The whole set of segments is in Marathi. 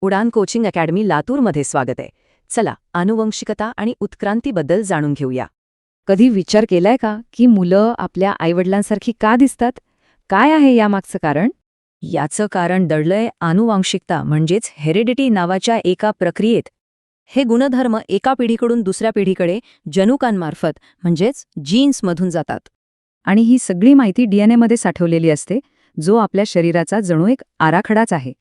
उडान कोचिंग अकॅडमी लातूरमध्ये स्वागत आहे. चला आनुवंशिकता आणि उत्क्रांतीबद्दल जाणून घेऊया. कधी विचार केलाय का की मुलं आपल्या आईवडिलांसारखी का दिसतात? काय आहे यामागचं कारण? याचं कारण दडलंय आनुवांशिकता म्हणजेच हेरिडिटी नावाच्या एका प्रक्रियेत. हे गुणधर्म एका पिढीकडून दुसऱ्या पिढीकडे जनुकांमार्फत म्हणजेच जीन्समधून जातात. आणि ही सगळी माहिती डीएनएमध्ये साठवलेली असते, जो आपल्या शरीराचा जणू एक आराखडाच आहे.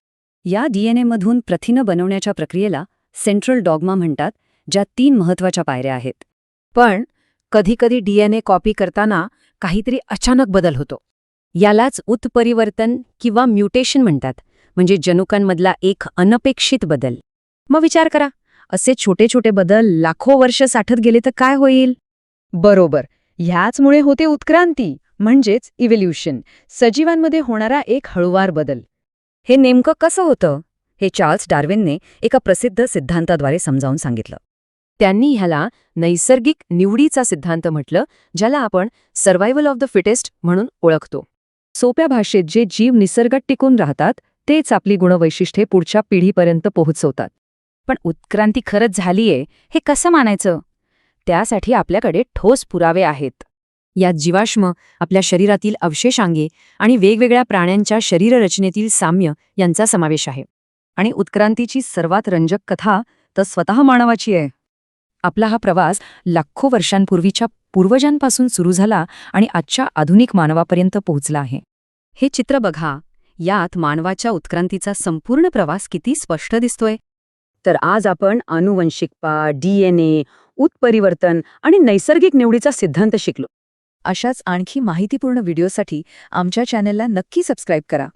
या डीएनएमधून प्रथिनं बनवण्याच्या प्रक्रियेला सेंट्रल डॉग्मा म्हणतात, ज्या 3 महत्त्वाच्या पायऱ्या आहेत. पण कधीकधी डीएनए कॉपी करताना काहीतरी अचानक बदल होतो. यालाच उत्परिवर्तन किंवा म्युटेशन म्हणतात, म्हणजे जनुकांमधला एक अनपेक्षित बदल. मग विचार करा, असे छोटे छोटे बदल लाखो वर्ष साठत गेले तर काय होईल? बरोबर, ह्याचमुळे होते उत्क्रांती म्हणजेच इव्होल्यूशन, सजीवांमध्ये होणारा एक हळूवार बदल. हे नेमकं कसं होतं हे चार्ल्स डार्विनने एका प्रसिद्ध सिद्धांताद्वारे समजावून सांगितलं. त्यांनी ह्याला नैसर्गिक निवडीचा सिद्धांत म्हटलं, ज्याला आपण सर्व्हायव्हल ऑफ द फिटेस्ट म्हणून ओळखतो. सोप्या भाषेत जे जीव निसर्गात टिकून राहतात तेच आपली गुणवैशिष्ट्ये पुढच्या पिढीपर्यंत पोहोचवतात. पण उत्क्रांती खरंच झालीये हे कसं मानायचं? त्यासाठी आपल्याकडे ठोस पुरावे आहेत. यात जीवाश्म, आपल्या शरीरातील अवशेषांगे आणि वेगवेगळ्या प्राण्यांच्या शरीररचनेतील साम्य यांचा समावेश आहे. आणि उत्क्रांतीची सर्वात रंजक कथा तर स्वतः मानवाची आहे. आपला हा प्रवास लाखो वर्षांपूर्वीच्या पूर्वजांपासून सुरू झाला आणि आजच्या आधुनिक मानवापर्यंत पोहोचला आहे. हे चित्र बघा, यात मानवाच्या उत्क्रांतीचा संपूर्ण प्रवास किती स्पष्ट दिसतोय. तर आज आपण आनुवंशिकता, डीएनए, उत्परिवर्तन आणि नैसर्गिक निवडीचा सिद्धांत शिकलो. अशाच आणखी माहितीपूर्ण व्हिडिओसाठी आमच्या चॅनलला नक्की सबस्क्राईब करा.